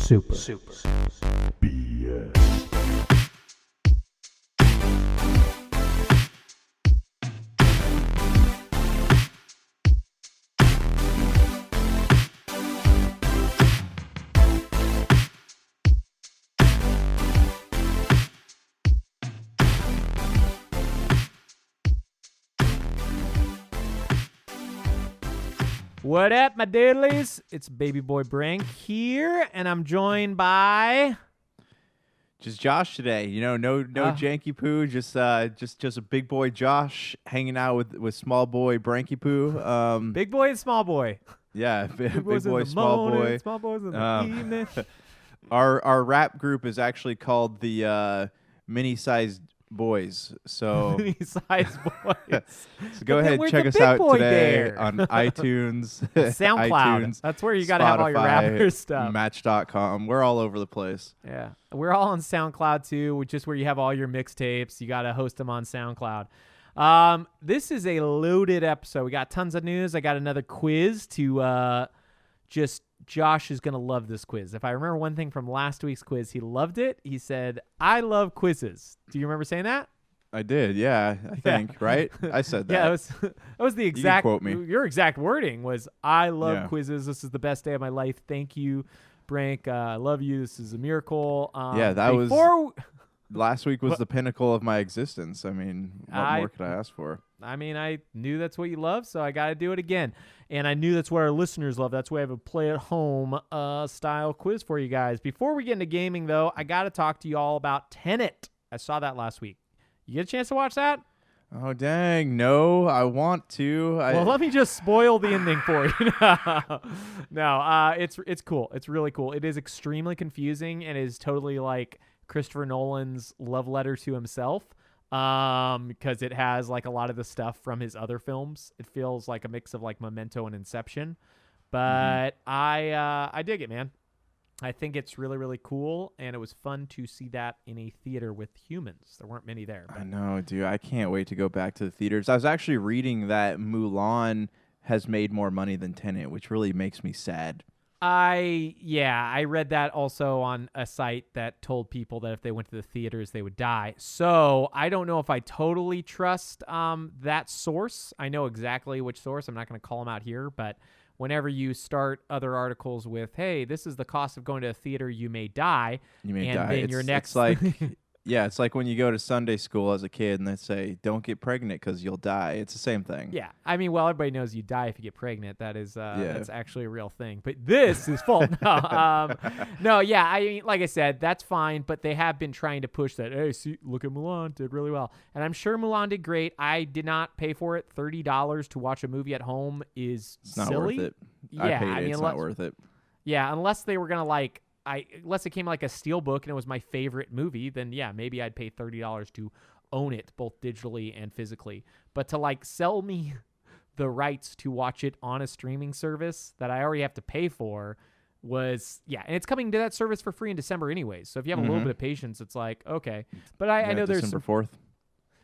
Super. BS. What up, my diddlies? It's Baby Boy Brank here, and I'm joined by... Just Josh today, no janky poo, just a big boy Josh hanging out with small boy Branky poo. Big Boy and Small Boy. Yeah, big boys boy, in the small morning, boy. Small boys in the evening. Our rap group is actually called the Mini-Sized Boys. So, Mini-sized boys. so go ahead, where's check the us big out boy today there? on iTunes, SoundCloud. iTunes, That's where you got to have all your Spotify, rapper stuff. Match.com. We're all over the place. Yeah. We're all on SoundCloud, too, which is where you have all your mixtapes. You got to host them on SoundCloud. This is a loaded episode. We got tons of news. I got another quiz to Josh is going to love this quiz. If I remember one thing from last week's quiz, he loved it. He said, I love quizzes. Do you remember saying that? I did, yeah, I think, right? I said that. Yeah, that was the exact, quote me. Your exact wording was, I love Yeah. quizzes. This is the best day of my life. Thank you, Brank. I love you. This is a miracle. Yeah, that was... before. Last week was the pinnacle of my existence. I mean, what more could I ask for? I mean, I knew that's what you love, so I got to do it again. And I knew that's what our listeners love. That's why I have a play-at-home style quiz for you guys. Before we get into gaming, though, I got to talk to you all about Tenet. I saw that last week. You get a chance to watch that? Oh, dang. No, I want to. Well, let me just spoil the ending for you. No, it's cool. It's really cool. It is extremely confusing and is totally like Christopher Nolan's love letter to himself, because it has like a lot of the stuff from his other films. It feels like a mix of like Memento and Inception, but I dig it, man. I think it's really, really cool, and it was fun to see that in a theater with humans. There weren't many there. I know, dude. I can't wait to go back to the theaters. I was actually reading that Mulan has made more money than Tenet, which really makes me sad. I read that also on a site that told people that if they went to the theaters, they would die. So I don't know if I totally trust that source. I know exactly which source. I'm not going to call them out here, but whenever you start other articles with, hey, this is the cost of going to a theater, you may die. You may and die. Then your next... It's like... Yeah, it's like when you go to Sunday school as a kid and they say, don't get pregnant because you'll die. It's the same thing. Yeah. I mean, well, everybody knows you die if you get pregnant. That is that's actually a real thing. But this is false. No, yeah. I mean, like I said, that's fine. But they have been trying to push that. Hey, see, look at Mulan. Did really well. And I'm sure Mulan did great. I did not pay for it. $30 to watch a movie at home is It's not silly. worth it. Yeah, I paid it. I mean, It's not worth it. Yeah, unless they were going to like... unless it came like a steelbook and it was my favorite movie, then yeah, maybe I'd pay $30 to own it both digitally and physically. But to like sell me the rights to watch it on a streaming service that I already have to pay for was, yeah. And it's coming to that service for free in December anyways. So if you have a little bit of patience, it's like, okay. But I know December 4th.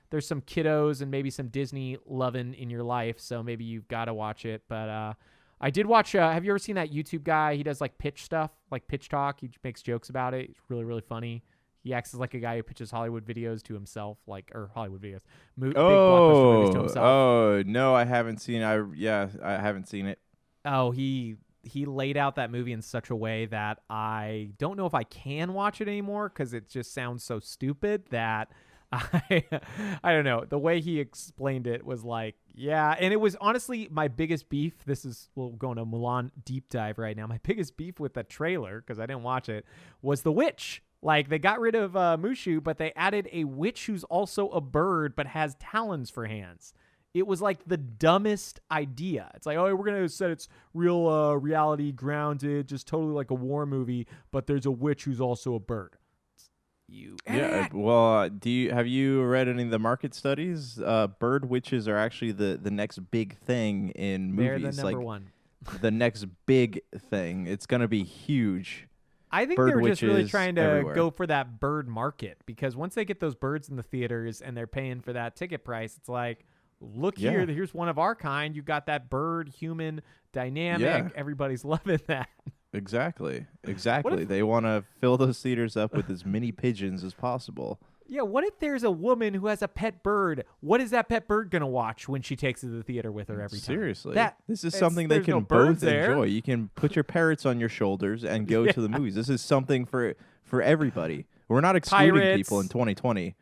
There's some kiddos and maybe some Disney loving in your life. So maybe you've got to watch it. But, I did watch, have you ever seen that YouTube guy? He does like pitch stuff, like pitch talk. He makes jokes about it. It's really, really funny. He acts as like a guy who pitches Hollywood videos to himself, or Hollywood videos. Big blockbuster movies to himself. Oh, no, I haven't seen it. I haven't seen it. Oh, he laid out that movie in such a way that I don't know if I can watch it anymore because it just sounds so stupid that I don't know. The way he explained it was like, yeah. And it was honestly my biggest beef. We're going to Mulan deep dive right now. My biggest beef with the trailer, because I didn't watch it, was the witch. Like, they got rid of Mushu, but they added a witch who's also a bird but has talons for hands. It was like the dumbest idea. It's like, oh, we're going to set it's real reality grounded, just totally like a war movie, but there's a witch who's also a bird. Yeah, well, have you read any of the market studies? Bird witches are actually the next big thing in movies. They're the number one. The next big thing. It's going to be huge. I think they were just really trying to go for that bird market, because once they get those birds in the theaters and they're paying for that ticket price, it's like, look here, here's one of our kind. You got that bird human dynamic. Yeah. Everybody's loving that. Exactly. They want to fill those theaters up with as many pigeons as possible. Yeah, what if there's a woman who has a pet bird? What is that pet bird going to watch when she takes it to the theater with her every time? Seriously. This is something they can both enjoy. You can put your parrots on your shoulders and go to the movies. This is something for everybody. We're not excluding people in 2020.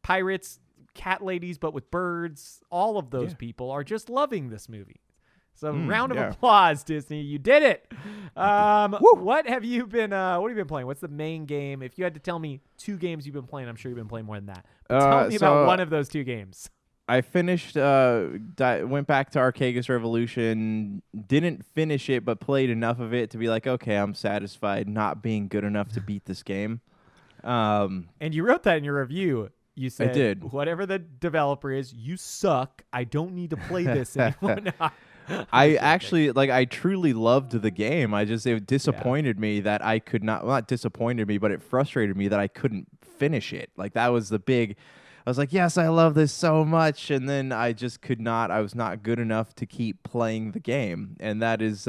Pirates, cat ladies, but with birds, all of those people are just loving this movie. So round of applause, Disney. You did it. What have you been playing? What's the main game? If you had to tell me 2 games you've been playing, I'm sure you've been playing more than that. But tell me about one of those 2 games. I finished, went back to Arkagus Revolution, didn't finish it, but played enough of it to be like, okay, I'm satisfied not being good enough to beat this game. And you wrote that in your review. You said, I did. Whatever the developer is, you suck. I don't need to play this anymore. I actually, I truly loved the game. It disappointed me that I could not disappointed me, but it frustrated me that I couldn't finish it. That was the big, I was like, yes, I love this so much. And then I just could not, I was not good enough to keep playing the game. And that is,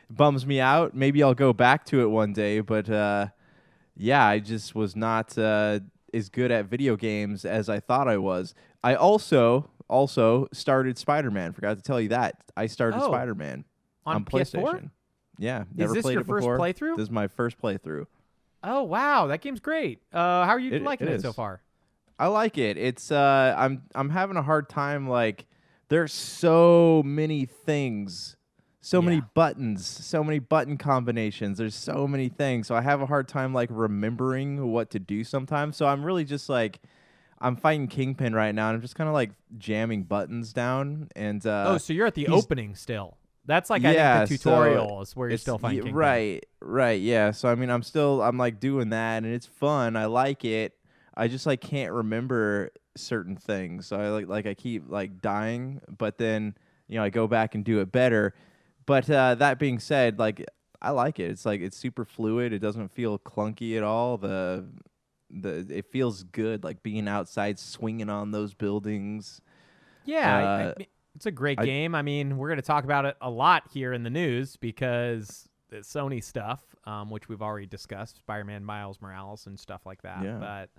bums me out. Maybe I'll go back to it one day, but I just was not as good at video games as I thought I was. I also started Spider-Man. Forgot to tell you that. I started Spider-Man on PlayStation. PS4? Yeah, never played it before. Is this your first playthrough? This is my first playthrough. Oh wow, that game's great. How are you liking it so far? I like it. It's I'm having a hard time. There's so many things, so many buttons, so many button combinations. There's so many things, so I have a hard time remembering what to do sometimes. So I'm really just I'm fighting Kingpin right now, and I'm just kind of jamming buttons down. And so you're at the opening still. That's I think the tutorial is where you're still fighting Kingpin. Right, yeah. So I mean, I'm doing that, and it's fun. I like it. I just can't remember certain things. So I keep dying, but then I go back and do it better. But that being said, I like it. It's super fluid. It doesn't feel clunky at all. It feels good, being outside swinging on those buildings. Yeah, it's a great game. I mean, we're going to talk about it a lot here in the news because it's Sony stuff, which we've already discussed, Spider-Man, Miles Morales, and stuff like that. Yeah. But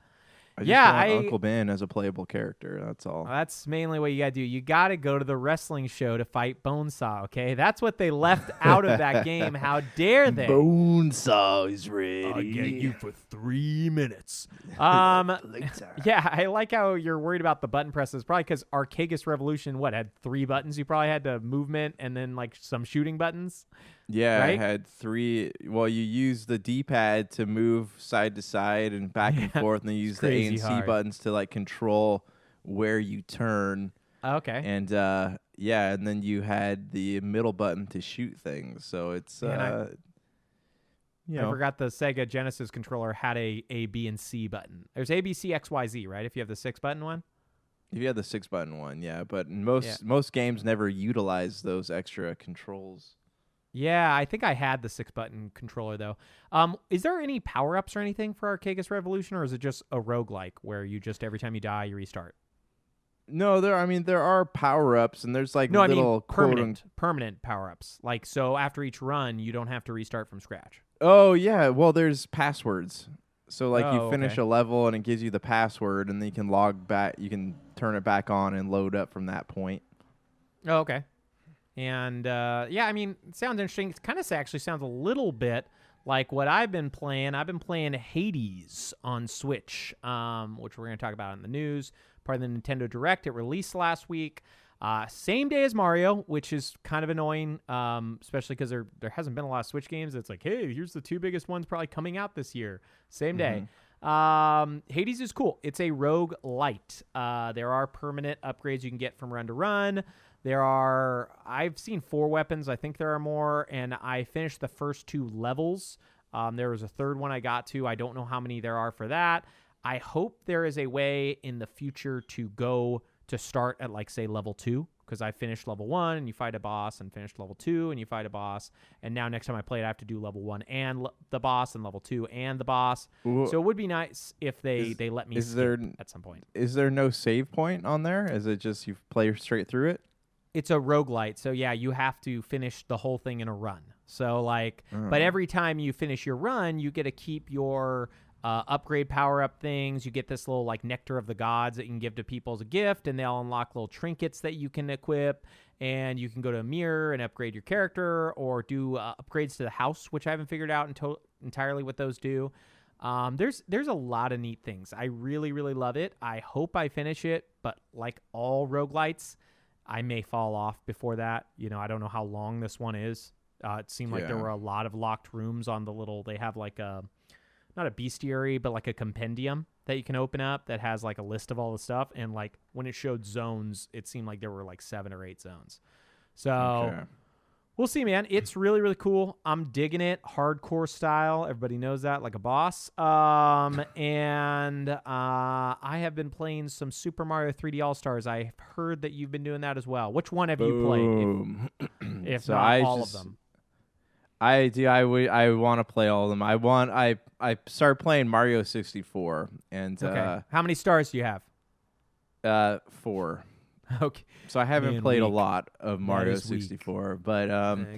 I just want Uncle Ben as a playable character. That's all. That's mainly what you got to do. You got to go to the wrestling show to fight Bonesaw, okay? That's what they left out of that game. How dare they? Bonesaw is ready. I'll get you for 3 minutes. Yeah, I like how you're worried about the button presses. Probably because Arkagus Revolution, had 3 buttons? You probably had the movement and then some shooting buttons. Yeah, right? I had 3. Well, you use the D-pad to move side to side and back and forth, and then you use the A and C buttons to control where you turn. Okay. And and then you had the middle button to shoot things. So it's I forgot the Sega Genesis controller had a B, and C button. There's A, B, C, X, Y, Z, right? If you have the 6-button one. If you had the 6-button one, yeah. But most games never utilize those extra controls. Yeah, I think I had the 6-button controller, though. Is there any power-ups or anything for Arkagus Revolution, or is it just a roguelike where you just, every time you die, you restart? No, there are power-ups, and there's little permanent power-ups. So after each run, you don't have to restart from scratch. Oh, yeah. Well, there's passwords. So, you finish a level, and it gives you the password, and then you can log back. You can turn it back on and load up from that point. Oh, okay. And, I mean, it sounds interesting. It kind of actually sounds a little bit like what I've been playing. I've been playing Hades on Switch, which we're going to talk about in the news. Part of the Nintendo Direct. It released last week. Same day as Mario, which is kind of annoying, especially because there hasn't been a lot of Switch games. It's hey, here's the 2 biggest ones probably coming out this year. Same day. Hades is cool. It's a roguelite. There are permanent upgrades you can get from run to run. I've seen 4 weapons. I think there are more, and I finished the first 2 levels. There was a 3rd one I got to. I don't know how many there are for that. I hope there is a way in the future to go to start at say level 2, because I finished level 1 and you fight a boss, and finished level 2 and you fight a boss, and now next time I play it I have to do level 1 and the boss, and level 2 and the boss. Ooh. So it would be nice if they let me skip at some point. Is there no save point on there? Is it just you play straight through it? It's a roguelite, so yeah, you have to finish the whole thing in a run. So like, but every time you finish your run, you get to keep your upgrade power-up things. You get this little like nectar of the gods that you can give to people as a gift, and they'll unlock little trinkets that you can equip, and you can go to a mirror and upgrade your character, or do upgrades to the house, which I haven't figured out entirely what those do. There's a lot of neat things. I really, really love it. I hope I finish it, but like all roguelites, I may fall off before that. You know, I don't know how long this one is. It seemed like there were a lot of locked rooms on the little, they have like a, not a bestiary, but like a compendium that you can open up that has like a list of all the stuff. And like when it showed zones, it seemed like there were like 7 or 8 zones. So we'll see, man. It's really, really cool. I'm digging it. Hardcore style. Everybody knows that, like a boss. And I have been playing some Super Mario 3D All-Stars. I've heard that you've been doing that as well. Which one have you played? If so not all of them. I want to play all of them. I started playing Mario 64, and how many stars do you have? 4. Okay. So I haven't played a lot of Mario 64, but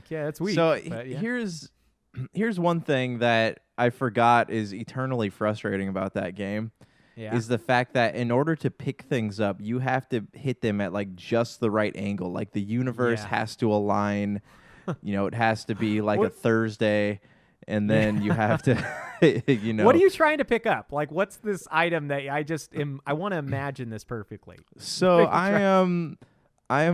yeah, it's weak. So but, yeah. here's one thing that I forgot is eternally frustrating about that game. Yeah. Is the fact that in order to pick things up, you have to hit them at like just the right angle. Like the universe has to align. You know, it has to be like a Thursday, and then you have to, you know. What are you trying to pick up? Like, what's this item that I want to imagine this perfectly. So I am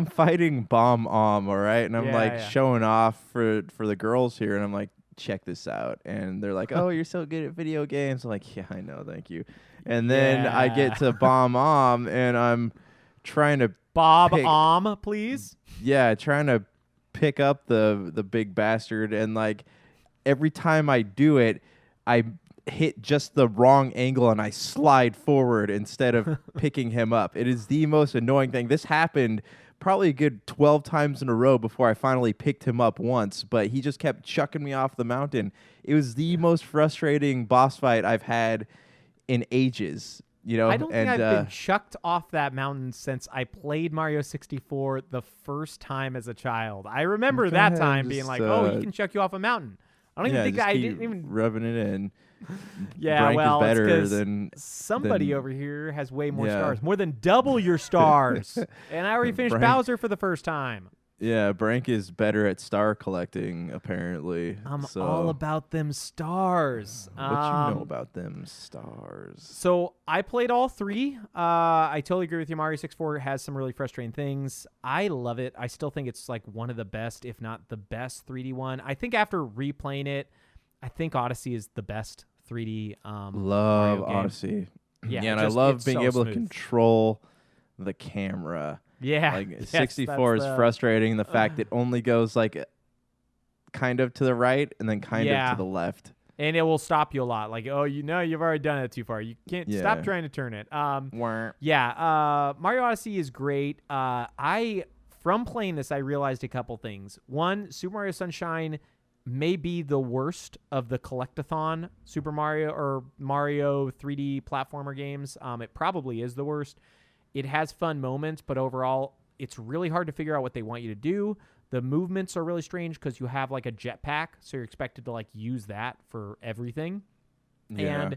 fighting Bomb all right? And I'm showing off for the girls here, and I'm like, check this out. And they're like, oh, you're so good at video games. I'm like, yeah, I know, thank you. And then I get to Bomb and I'm trying to please. Yeah, trying to pick up the big bastard, and like every time I do it, I hit just the wrong angle and I slide forward instead of picking him up. It is the most annoying thing. This happened probably a good 12 times in a row before I finally picked him up once, but he just kept chucking me off the mountain. It was the most frustrating boss fight I've had in ages. You know, I don't think I've been chucked off that mountain since I played Mario 64 the first time as a child. I remember that time being like, "Oh, he can chuck you off a mountain." I don't even think I didn't even rubbing it in. Yeah, Brank well, is better it's than somebody over here has way more stars, more than double your stars, and I already finished Bowser for the first time. Yeah, Brank is better at star collecting, apparently. I'm all about them stars. What you know about them stars? So I played all 3. I totally agree with you. Mario 64 has some really frustrating things. I love it. I still think it's like one of the best, if not the best 3D one. I think after replaying it, I think Odyssey is the best 3D love Mario game. Odyssey. Yeah, and I love being able to control the camera. Yeah. Like 64 is frustrating. The fact it only goes like kind of to the right and then kind of to the left. And it will stop you a lot. Like, oh, you know, you've already done it too far. You can't stop trying to turn it. Mario Odyssey is great. From playing this, I realized a couple things. One, Super Mario Sunshine may be the worst of the collectathon Super Mario or Mario 3D platformer games. It probably is the worst. It has fun moments, but overall, it's really hard to figure out what they want you to do. The movements are really strange because you have like a jetpack, so you're expected to like use that for everything. Yeah. And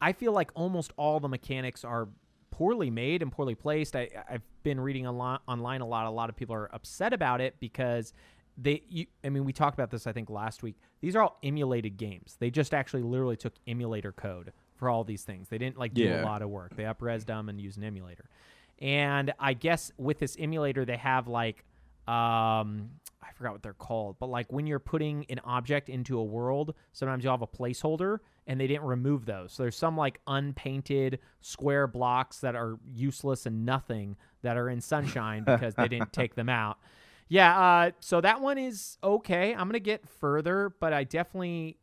I feel like almost all the mechanics are poorly made and poorly placed. I've been reading online a lot of people are upset about it because we talked about this, I think, last week. These are all emulated games. They just actually literally took emulator code for all these things. They didn't like do a lot of work. They up-res them and use an emulator. And I guess with this emulator, they have like, I forgot what they're called, but like when you're putting an object into a world, sometimes you'll have a placeholder and they didn't remove those. So there's some like unpainted square blocks that are useless and nothing that are in Sunshine because they didn't take them out. Yeah, so that one is okay. I'm going to get further, but I definitely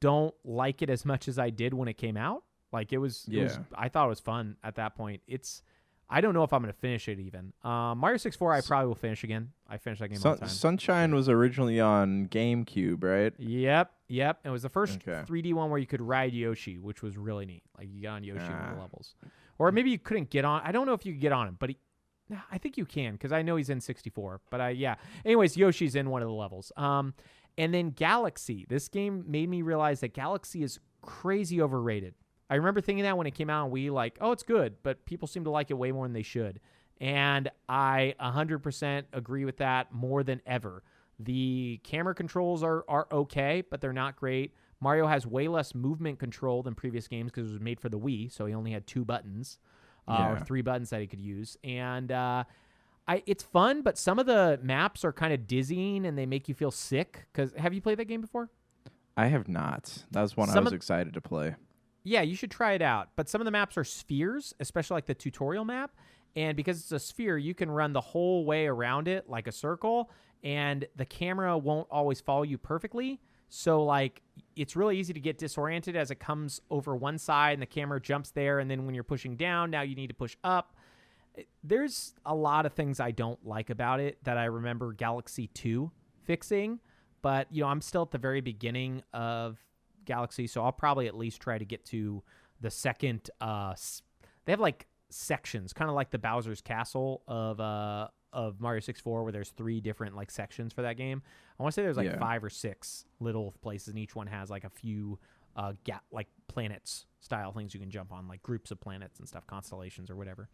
don't like it as much as I did when it came out. Like it was I thought it was fun at that point. I don't know if I'm going to finish it even. Mario 64 I probably will finish again. I finished that game all the time. Sunshine was originally on GameCube, right? Yep. It was the first 3D one where you could ride Yoshi, which was really neat. Like you got on Yoshi in one of the levels. Or maybe you couldn't get on. I don't know if you could get on him, but I think you can because I know he's in 64. But anyways, Yoshi's in one of the levels. And then Galaxy. This game made me realize that Galaxy is crazy overrated. I remember thinking that when it came out on Wii, like, oh, it's good, but people seem to like it way more than they should. And I 100% agree with that more than ever. The camera controls are okay, but they're not great. Mario has way less movement control than previous games because it was made for the Wii, so he only had 2 buttons or 3 buttons that he could use. And it's fun, but some of the maps are kind of dizzying and they make you feel sick. Have you played that game before? I have not. That was one I was excited to play. Yeah, you should try it out. But some of the maps are spheres, especially like the tutorial map. And because it's a sphere, you can run the whole way around it like a circle, and the camera won't always follow you perfectly. So, like, it's really easy to get disoriented as it comes over one side and the camera jumps there. And then when you're pushing down, now you need to push up. There's a lot of things I don't like about it that I remember Galaxy 2 fixing. But, I'm still at the very beginning of Galaxy, so I'll probably at least try to get to the second. They have like sections, kind of like the Bowser's Castle of Mario 64, where there's 3 different like sections for that game. I want to say there's like 5 or 6 little places, and each one has like a few like planets style things you can jump on, like groups of planets and stuff, constellations or whatever.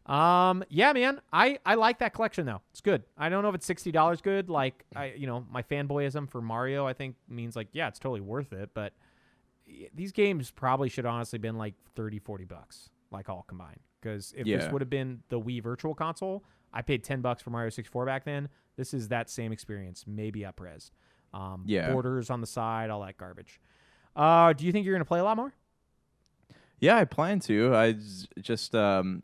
Yeah, man, I like that collection though. It's good. I don't know if it's $60 good. Like my fanboyism for Mario, I think means like, yeah, it's totally worth it. But these games probably should honestly been like $30-$40, like all combined. Because if this would have been the Wii Virtual Console, I paid $10 for Mario 64 back then. This is that same experience, maybe up-res. Borders on the side, all that garbage. Do you think you're going to play a lot more? Yeah, I plan to. I just trying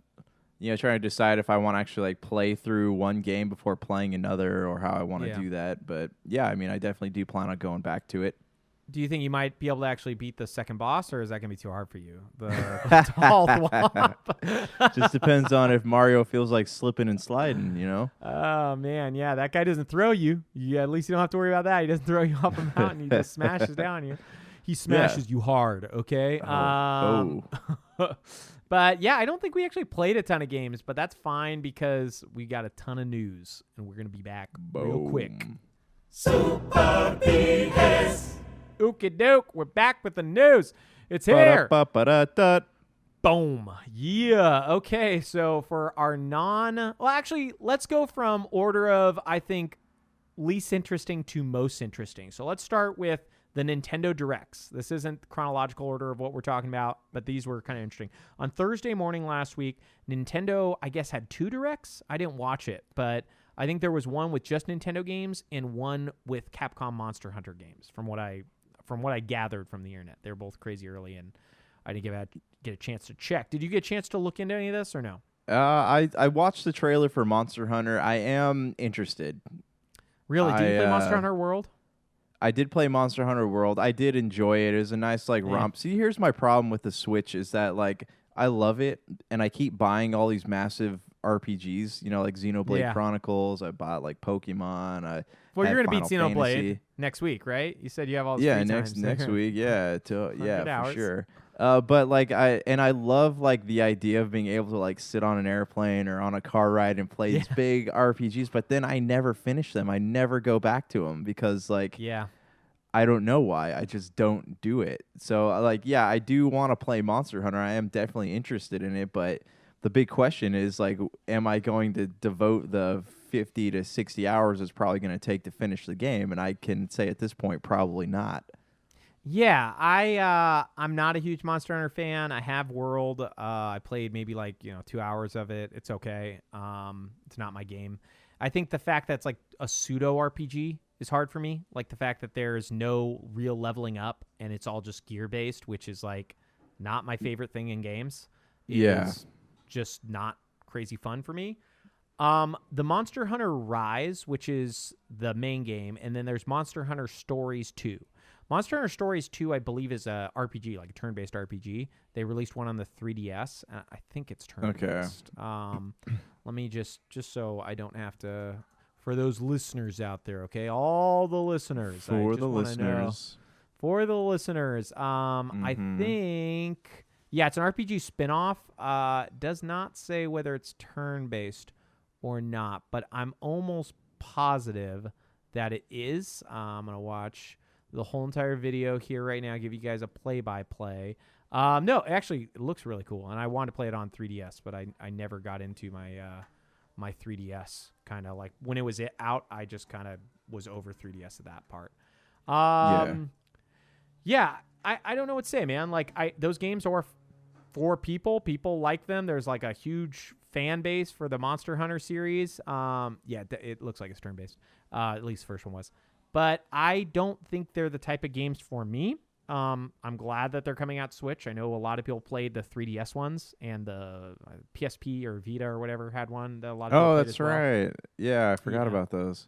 to decide if I want to actually like play through one game before playing another, or how I want to do that. But yeah, I mean, I definitely do plan on going back to it. Do you think you might be able to actually beat the second boss, or is that going to be too hard for you? The tall thwomp. Just depends on if Mario feels like slipping and sliding, Oh, man. Yeah, that guy doesn't throw you. At least you don't have to worry about that. He doesn't throw you off a mountain. He just smashes down you. He smashes you hard, okay? But, yeah, I don't think we actually played a ton of games, but that's fine because we got a ton of news, and we're going to be back real quick. Super BS. Okie doke, we're back with the news. It's here. Boom. Yeah. Okay, so for our actually, let's go from order of, I think, least interesting to most interesting. So let's start with the Nintendo Directs. This isn't chronological order of what we're talking about, but these were kind of interesting. On Thursday morning last week, Nintendo, I guess, had 2 Directs. I didn't watch it, but I think there was one with just Nintendo games and one with Capcom Monster Hunter games, from what I gathered from the internet. They were both crazy early, and I didn't get a chance to check. Did you get a chance to look into any of this or no? I watched the trailer for Monster Hunter. I am interested. Really? Did you play Monster Hunter World? I did play Monster Hunter World. I did enjoy it. It was a nice romp. See, here's my problem with the Switch is that like I love it, and I keep buying all these massive RPGs, like Xenoblade Chronicles. I bought like Pokemon. Well, you're gonna beat Xenoblade next week, right? You said you have all this free time. next week. Yeah, for sure. But like I love like the idea of being able to like sit on an airplane or on a car ride and play these big RPGs. But then I never finish them. I never go back to them because like I don't know why. I just don't do it. So I do want to play Monster Hunter. I am definitely interested in it, but the big question is like, am I going to devote the 50 to 60 hours it's probably going to take to finish the game? And I can say at this point, probably not. Yeah, I'm not a huge Monster Hunter fan. I have World. I played maybe 2 hours of it. It's okay. It's not my game. I think the fact that it's like a pseudo RPG is hard for me. Like the fact that there's no real leveling up and it's all just gear based, which is like not my favorite thing in games. Is just not crazy fun for me. The Monster Hunter Rise, which is the main game, and then there's Monster Hunter Stories 2. Monster Hunter Stories 2, I believe, is a RPG, like a turn-based RPG. They released one on the 3DS. I think it's turn-based. Okay. Let me just so I don't have to... For those listeners out there, okay? All the listeners. For the listeners. I think... Yeah, it's an RPG spin-off. Does not say whether it's turn-based or not, but I'm almost positive that it is. I'm going to watch the whole entire video here right now, give you guys a play-by-play. No, actually, it looks really cool, and I wanted to play it on 3DS, but I never got into my 3DS. Kind of like when it was out, I just kind of was over 3DS at that part. Yeah, I don't know what to say, man. Like those games are for people. People like them. There's like a huge fan base for the Monster Hunter series. It looks like it's turn-based. At least the first one was. But I don't think they're the type of games for me. I'm glad that they're coming out Switch. I know a lot of people played the 3DS ones, and the PSP or Vita or whatever had one. That a lot of people played that's as well. right. Yeah, I forgot about those.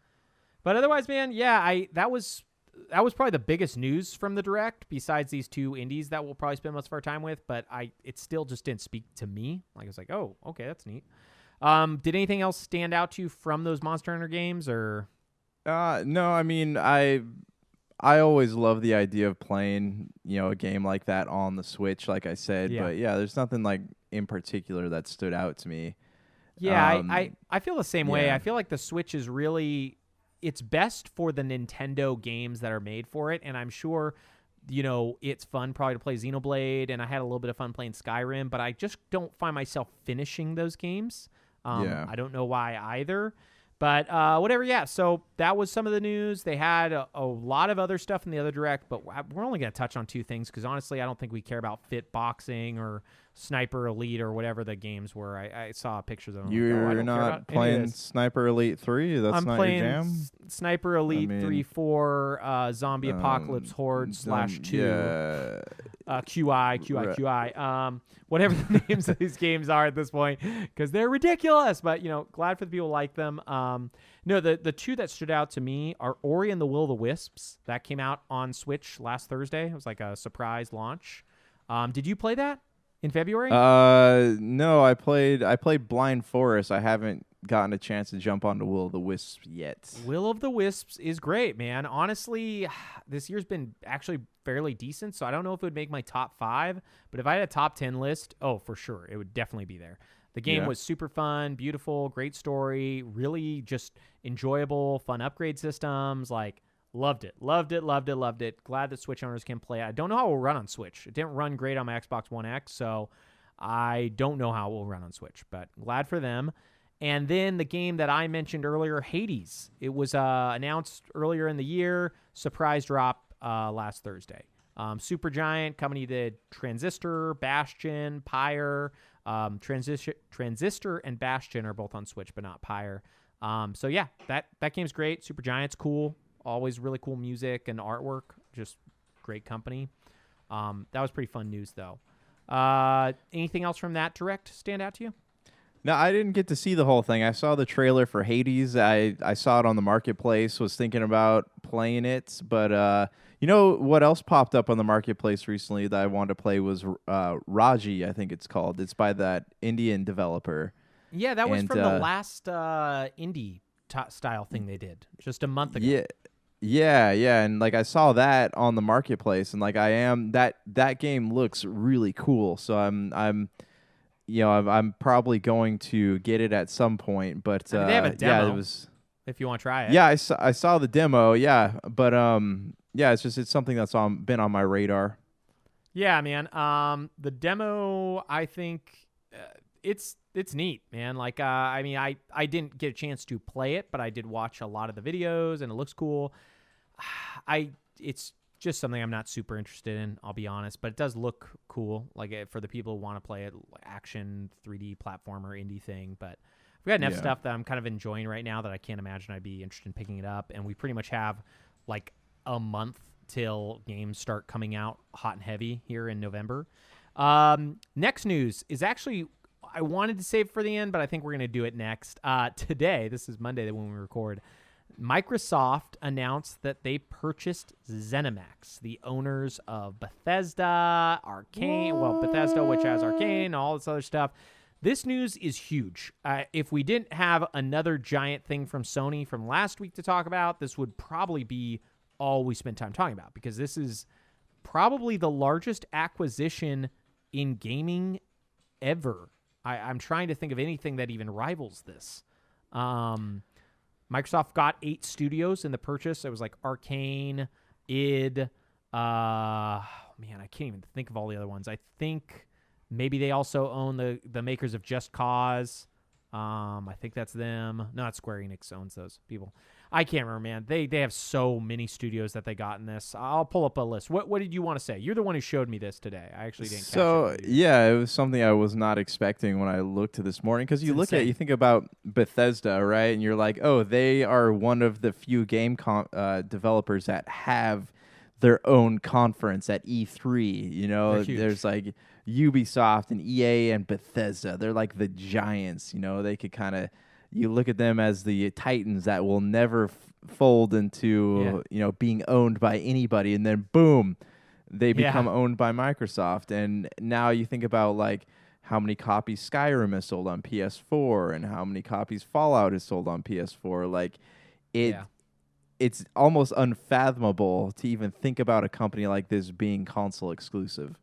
But otherwise, man, yeah, that was probably the biggest news from the Direct, besides these two indies that we'll probably spend most of our time with. But it still just didn't speak to me. Like, I was like, oh, okay, that's neat. Did anything else stand out to you from those Monster Hunter games, or? No, I mean, I always love the idea of playing, a game like that on the Switch, like I said. Yeah. But yeah, there's nothing like in particular that stood out to me. Yeah, I feel the same way. yeah. I feel like the Switch is really, it's best for the Nintendo games that are made for it. And I'm sure, it's fun probably to play Xenoblade, and I had a little bit of fun playing Skyrim, but I just don't find myself finishing those games. I don't know why either. But whatever, yeah. So that was some of the news. They had a lot of other stuff in the other Direct, but we're only going to touch on two things because, honestly, I don't think we care about Fit Boxing or Sniper Elite or whatever the games were. I saw pictures of them. You're not playing Sniper Elite 3? That's I'm not playing your jam? Sniper Elite 3, 4, Zombie Apocalypse Horde /2. Yeah. QI. Whatever the names of these games are at this point, because they're ridiculous. But, glad for the people who like them. No, the two that stood out to me are Ori and the Will of the Wisps. That came out on Switch last Thursday. It was like a surprise launch. Did you play that in February? No, I played Blind Forest. I haven't gotten a chance to jump onto Will of the Wisps yet. Will of the Wisps is great, man. Honestly, this year's been actually fairly decent, so I don't know if it would make my top 5, but if I had a top 10 list, for sure, it would definitely be there. The game was super fun, beautiful, great story, really just enjoyable, fun upgrade systems, like loved it. Glad that Switch owners can play it. I don't know how it will run on Switch. It didn't run great on my Xbox One X, so I don't know how it will run on Switch, but glad for them. And then the game that I mentioned earlier, Hades. It was announced earlier in the year, surprise drop last Thursday. Supergiant company did Transistor, Bastion, Pyre. Transistor and Bastion are both on Switch, but not Pyre. So yeah, that game's great. Supergiant's cool. Always really cool music and artwork. Just great company. That was pretty fun news, though. Anything else from that Direct stand out to you? No, I didn't get to see the whole thing. I saw the trailer for Hades. I saw it on the marketplace, was thinking about playing it. But what else popped up on the marketplace recently that I wanted to play was Raji, I think it's called. It's by that Indian developer. Yeah, that was from the last indie style thing they did just a month ago. Yeah, and like I saw that on the marketplace, and like that game looks really cool. So I'm probably going to get it at some point. But they have a demo. Yeah, it was. If you want to try it. Yeah, I saw the demo. Yeah, but yeah, it's something that's been on my radar. Yeah, man. The demo, I think it's neat, man. Like, I didn't get a chance to play it, but I did watch a lot of the videos, and it looks cool. It's just something I'm not super interested in, I'll be honest, but it does look cool. Like for the people who want to play it, action 3D platformer indie thing. But we've got enough stuff that I'm kind of enjoying right now that I can't imagine I'd be interested in picking it up. And we pretty much have like a month till games start coming out hot and heavy here in November. Next news is actually, I wanted to save for the end, but I think we're going to do it next. Today, this is Monday when we record, Microsoft announced that they purchased Zenimax, the owners of Bethesda, Arcane, Bethesda, which has Arcane, all this other stuff. This news is huge. If we didn't have another giant thing from Sony from last week to talk about, this would probably be all we spent time talking about, because this is probably the largest acquisition in gaming ever. I'm trying to think of anything that even rivals this. Microsoft got 8 studios in the purchase. It was like Arcane, id, man, I can't even think of all the other ones. I think maybe they also own the makers of Just Cause. I think that's them. No, it's Square Enix owns those people. I can't remember, man. They have so many studios that they got in this. I'll pull up a list. What did you want to say? You're the one who showed me this today. I actually didn't catch it. So, yeah, it was something I was not expecting when I looked at this morning. Because you think about Bethesda, right? And you're like, oh, they are one of the few game developers that have their own conference at E3. You know, there's like Ubisoft and EA and Bethesda. They're like the giants. You know, they could kind of... You look at them as the titans that will never fold into, being owned by anybody. And then, boom, they become owned by Microsoft. And now you think about, like, how many copies Skyrim has sold on PS4 and how many copies Fallout has sold on PS4. Like, it's almost unfathomable to even think about a company like this being console exclusive.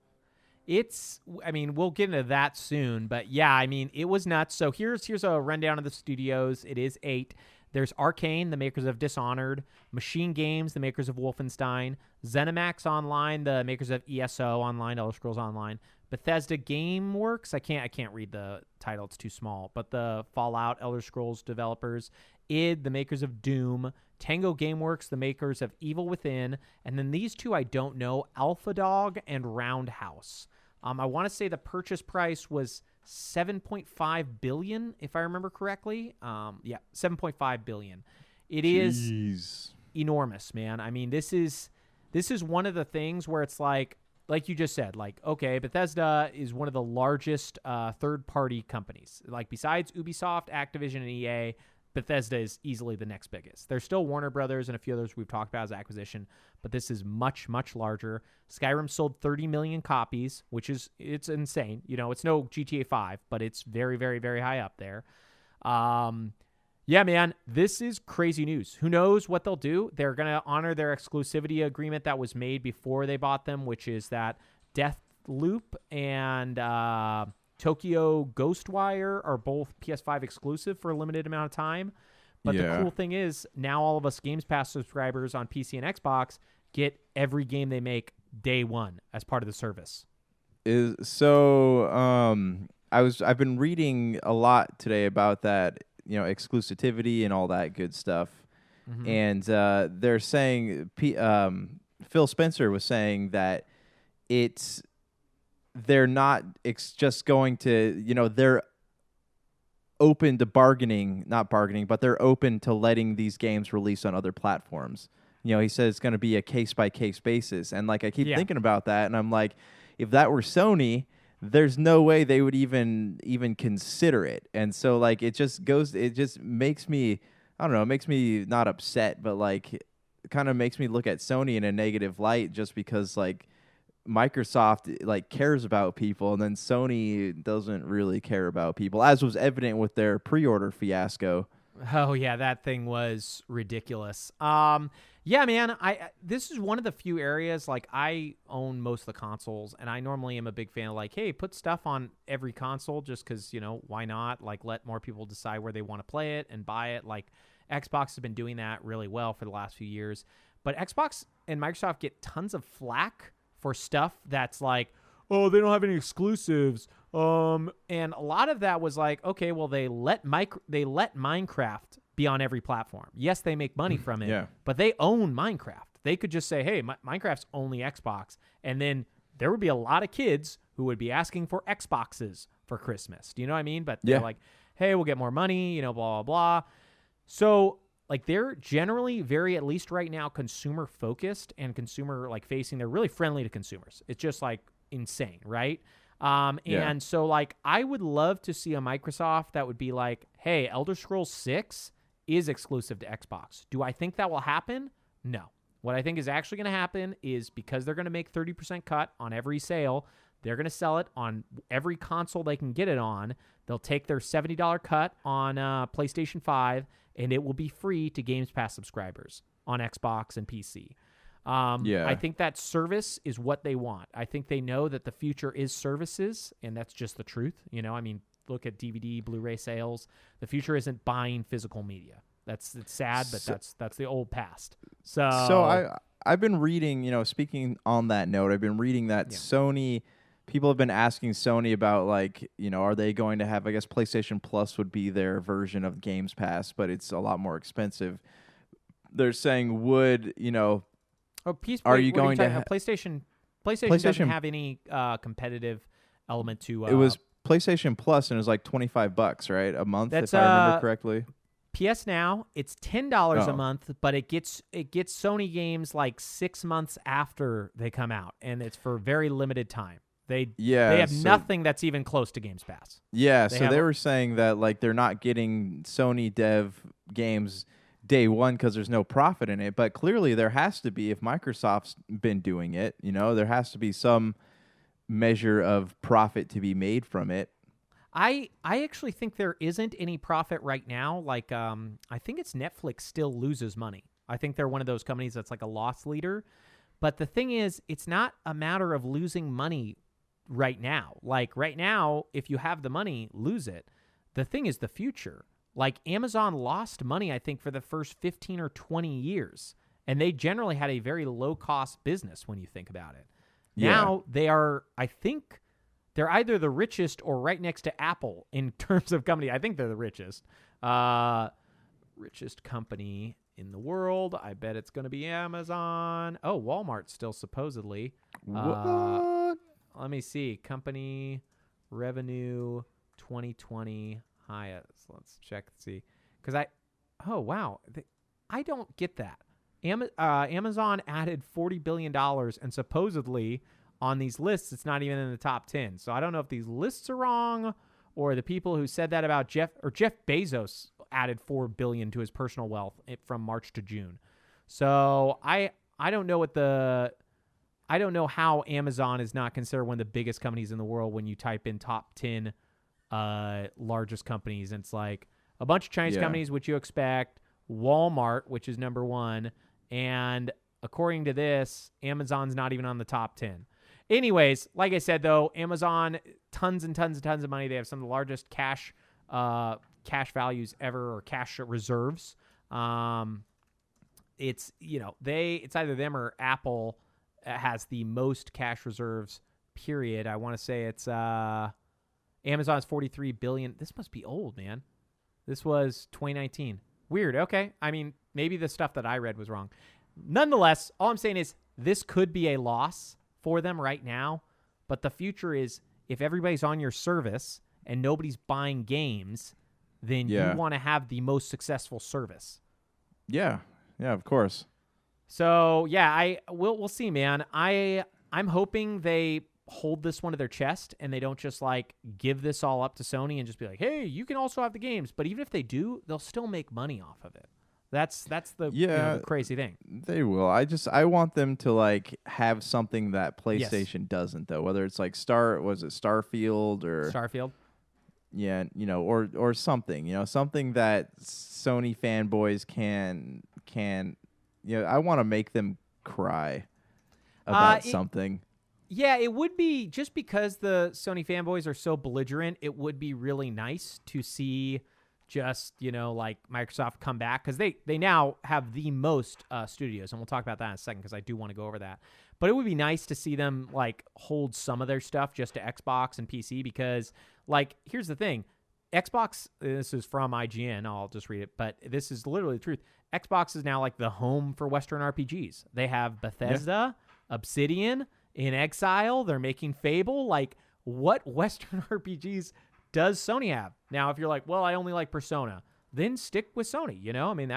We'll get into that soon, but yeah, it was nuts. So here's a rundown of the studios. It is 8. There's Arcane, the makers of Dishonored, Machine Games, the makers of Wolfenstein, Zenimax Online, the makers of ESO Online, Elder Scrolls Online, Bethesda GameWorks. I can't read the title; it's too small. But the Fallout, Elder Scrolls developers, id, the makers of Doom, Tango Gameworks, the makers of Evil Within, and then these two I don't know, AlphaDog and Roundhouse. I want to say the purchase price was $7.5 billion, if I remember correctly. $7.5 billion. It is enormous, man. This is one of the things where it's like you just said, like, okay, Bethesda is one of the largest third-party companies. Like, besides Ubisoft, Activision, and EA, Bethesda is easily the next biggest. There's still Warner Brothers and a few others we've talked about as acquisition, but this is much, much larger. Skyrim sold 30 million copies, it's insane. It's no GTA 5, but it's very, very, very high up there. Yeah, man, this is crazy news. Who knows what they'll do? They're going to honor their exclusivity agreement that was made before they bought them, which is that Deathloop and Tokyo Ghostwire are both PS5 exclusive for a limited amount of time. But the cool thing is, now all of us Games Pass subscribers on PC and Xbox get every game they make day one as part of the service. I've been reading a lot today about that, exclusivity and all that good stuff. Mm-hmm. And they're saying, Phil Spencer was saying that they're not just going to, they're open to not bargaining, but they're open to letting these games release on other platforms. He says it's going to be a case-by-case basis. And, like, I keep thinking about that, and I'm like, if that were Sony, there's no way they would even consider it. And so, like, it just makes me, I don't know, it makes me not upset, but, like, it kind of makes me look at Sony in a negative light just because, like, Microsoft, like, cares about people, and then Sony doesn't really care about people, as was evident with their pre-order fiasco. Oh, yeah, that thing was ridiculous. Yeah, man, this is one of the few areas, like, I own most of the consoles, and I normally am a big fan of, like, hey, put stuff on every console just because, why not? Like, let more people decide where they want to play it and buy it. Like, Xbox has been doing that really well for the last few years. But Xbox and Microsoft get tons of flack for stuff that's like, oh, they don't have any exclusives. And a lot of that was like, okay, well, they let Minecraft be on every platform. Yes, they make money from it, but they own Minecraft. They could just say, hey, Minecraft's only Xbox. And then there would be a lot of kids who would be asking for Xboxes for Christmas. Do you know what I mean? But they're like, hey, we'll get more money, blah, blah, blah. So, like, they're generally very, at least right now, consumer focused and consumer, like, facing. They're really friendly to consumers. It's just, like, insane, right? And so, like, I would love to see a Microsoft that would be like, hey, Elder Scrolls 6 is exclusive to Xbox. Do I think that will happen? No. What I think is actually going to happen is, because they're going to make 30% cut on every sale, they're going to sell it on every console they can get it on. They'll take their $70 cut on PlayStation 5, and it will be free to Games Pass subscribers on Xbox and PC. I think that service is what they want. I think they know that the future is services, and that's just the truth. Look at DVD, Blu-ray sales. The future isn't buying physical media. It's sad, but that's the old past. So I've been reading, speaking on that note, I've been reading that Sony, people have been asking Sony about, like, are they going to have, I guess PlayStation Plus would be their version of Games Pass, but it's a lot more expensive. They're saying, are you going to have PlayStation doesn't have any competitive element to it was PlayStation Plus, and it was like $25, right? A month, if I remember correctly. PS Now, it's $10 a month, but it gets Sony games like 6 months after they come out, and it's for very limited time. They have nothing that's even close to Games Pass. Yeah, they were saying that, like, they're not getting Sony dev games day one because there's no profit in it, but clearly there has to be if Microsoft's been doing it. There has to be some measure of profit to be made from it. I actually think there isn't any profit right now. Like, I think it's Netflix still loses money. I think they're one of those companies that's like a loss leader. But the thing is, it's not a matter of losing money right now. Like, right now, if you have the money, lose it. The thing is the future. Like, Amazon lost money, I think, for the first 15 or 20 years. And they generally had a very low-cost business when you think about it. Yeah. Now, they are, I think... they're either the richest or right next to Apple in terms of company. I think they're the richest. Richest company in the world. I bet it's going to be Amazon. Oh, Walmart still supposedly. What? Let me see. Company revenue 2020 highest. Let's check and see. Oh, wow. I don't get that. Amazon added $40 billion and supposedly... on these lists, it's not even in the top 10. So I don't know if these lists are wrong or the people who said that about Jeff Bezos added $4 billion to his personal wealth from March to June. So I don't know I don't know how Amazon is not considered one of the biggest companies in the world when you type in top 10 largest companies. And it's like a bunch of Chinese companies, which you expect, Walmart, which is number 1, and according to this, Amazon's not even on the top 10. Anyways, like I said, though, Amazon, tons and tons and tons of money. They have some of the largest cash values ever, or cash reserves. It's either them or Apple has the most cash reserves. Period. I want to say it's Amazon's $43 billion. This must be old, man. This was 2019. Weird. Okay. I mean, maybe the stuff that I read was wrong. Nonetheless, all I'm saying is this could be a loss for them right now, but the future is if everybody's on your service and nobody's buying games, then you want to have the most successful service. Yeah, of course. So we'll see, man. I'm hoping they hold this one to their chest and they don't just like give this all up to Sony and just be like, hey, you can also have the games. But even if they do, they'll still make money off of it. That's the, the crazy thing. They will. I want them to like have something that PlayStation doesn't, though. Whether it's like Starfield or Starfield. Yeah, or something, something that Sony fanboys can I want to make them cry about something. Yeah, it would be, just because the Sony fanboys are so belligerent, it would be really nice to see just, like Microsoft come back, because they now have the most studios, and we'll talk about that in a second because I do want to go over that. But it would be nice to see them like hold some of their stuff just to Xbox and PC, because like, here's the thing. Xbox, this is from IGN, I'll just read it, but this is literally the truth. Xbox is now like the home for Western RPGs. They have Bethesda, Obsidian, In Exile, they're making Fable. Like, what Western RPGs does Sony have? Now, if you're like, well, I only like Persona, then stick with Sony, I mean,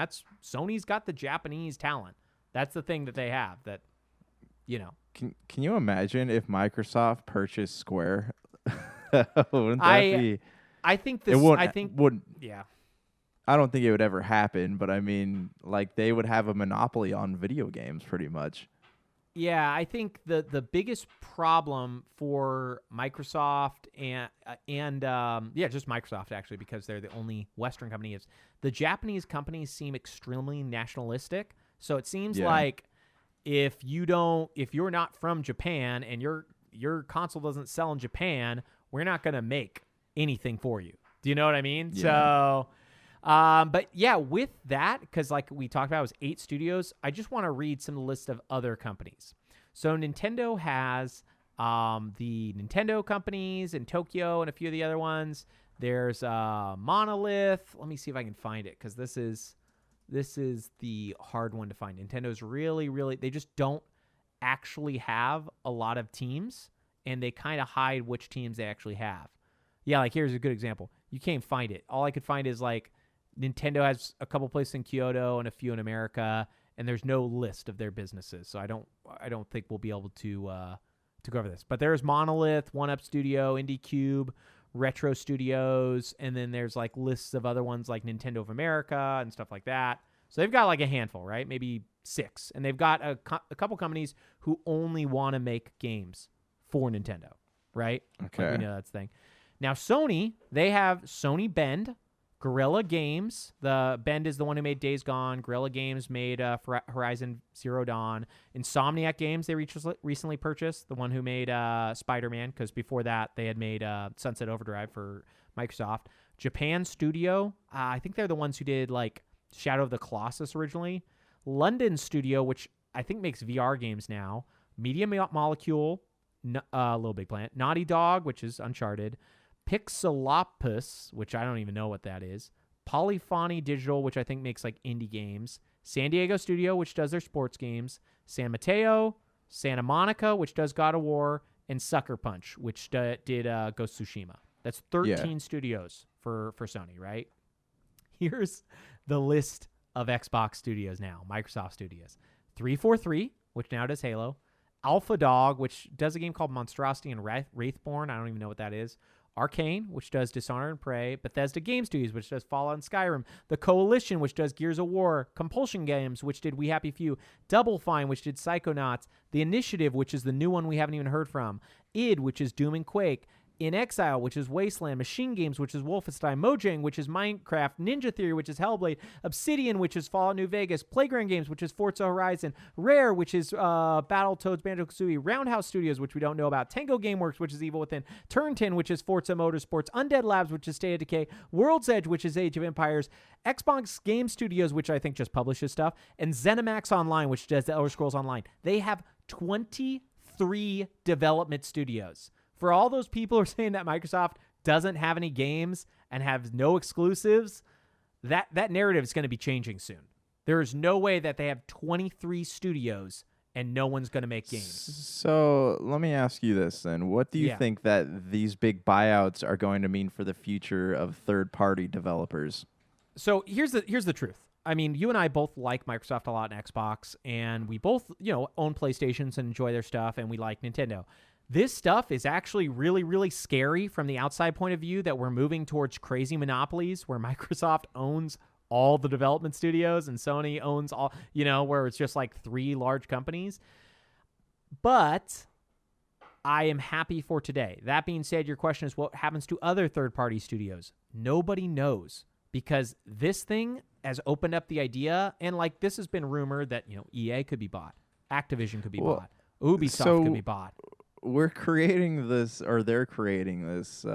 Sony's got the Japanese talent. That's the thing that they have that, Can you imagine if Microsoft purchased Square? Wouldn't that be? I think this. Wouldn't. Yeah. I don't think it would ever happen, but I mean, like, they would have a monopoly on video games, pretty much. Yeah, I think the biggest problem for Microsoft and just Microsoft, actually, because they're the only Western company, is the Japanese companies seem extremely nationalistic. So it seems like if you're not from Japan and your console doesn't sell in Japan, we're not going to make anything for you. Do you know what I mean? Yeah. So But yeah, with that, because like we talked about, it was 8 studios. I just want to read some list of other companies. So Nintendo has the Nintendo companies in Tokyo and a few of the other ones. There's Monolith. Let me see if I can find it, because this is the hard one to find. Nintendo's really, they just don't actually have a lot of teams, and they kind of hide which teams they actually have. Yeah, like here's a good example. You can't find it. All I could find is like Nintendo has a couple places in Kyoto and a few in America, and there's no list of their businesses. So I don't think we'll be able to go over this. But there's Monolith, One Up Studio, Indie Cube, Retro Studios, and then there's like lists of other ones like Nintendo of America and stuff like that. So they've got like a handful, right? Maybe 6. And they've got a couple companies who only want to make games for Nintendo, right? Okay. Like we know that's the thing. Now Sony, they have Sony Bend, Guerrilla Games. The Bend is the one who made Days Gone. Guerrilla Games made Horizon Zero Dawn. Insomniac Games they recently purchased, the one who made Spider-Man, because before that they had made Sunset Overdrive for Microsoft. Japan Studio, I think they're the ones who did like Shadow of the Colossus originally. London Studio, which I think makes VR games now. Media Molecule, Little Big Planet. Naughty Dog, which is Uncharted. Pixelopus, which I don't even know what that is. Polyphony Digital, which I think makes like indie games. San Diego Studio, which does their sports games. San Mateo, Santa Monica, which does God of War, and Sucker Punch, which did Ghost of Tsushima. That's 13 studios for Sony, right? Here's the list of Xbox studios now, Microsoft studios. 343, which now does Halo. Alpha Dog, which does a game called Monstrosity and Wraithborn. I don't even know what that is. Arcane, which does Dishonored and Prey. Bethesda Game Studios, which does Fallout and Skyrim. The Coalition, which does Gears of War. Compulsion Games, which did We Happy Few. Double Fine, which did Psychonauts. The Initiative, which is the new one we haven't even heard from. id, which is Doom and Quake. In Exile, which is Wasteland. Machine Games, which is Wolfenstein. Mojang, which is Minecraft. Ninja Theory, which is Hellblade. Obsidian, which is Fallout New Vegas. Playground Games, which is Forza Horizon. Rare, which is Battletoads, Banjo-Kazooie. Roundhouse Studios, which we don't know about. Tango Gameworks, which is Evil Within. Turn 10, which is Forza Motorsports. Undead Labs, which is State of Decay. World's Edge, which is Age of Empires. Xbox Game Studios, which I think just publishes stuff. And Zenimax Online, which does the Elder Scrolls Online. They have 23 development studios. For all those people who are saying that Microsoft doesn't have any games and have no exclusives, that narrative is going to be changing soon. There is no way that they have 23 studios and no one's going to make games. So let me ask you this then. What do you think that these big buyouts are going to mean for the future of third-party developers? So here's the truth. I mean, you and I both like Microsoft a lot and Xbox, and we both, own PlayStations and enjoy their stuff, and we like Nintendo. This stuff is actually really, really scary from the outside point of view, that we're moving towards crazy monopolies where Microsoft owns all the development studios and Sony owns all, where it's just like 3 large companies. But I am happy for today. That being said, your question is what happens to other third-party studios? Nobody knows, because this thing has opened up the idea, and like this has been rumored that, EA could be bought, Activision could be bought, Ubisoft could be bought. We're creating this, or they're creating this,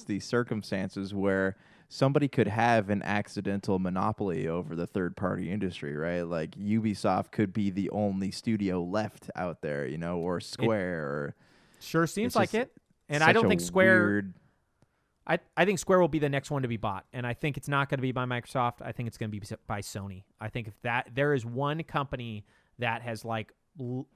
these circumstances where somebody could have an accidental monopoly over the third-party industry, right? Like Ubisoft could be the only studio left out there, or Square. Sure seems like it. And I don't think Square... I think Square will be the next one to be bought, and I think it's not going to be by Microsoft. I think it's going to be by Sony. I think if there is one company that has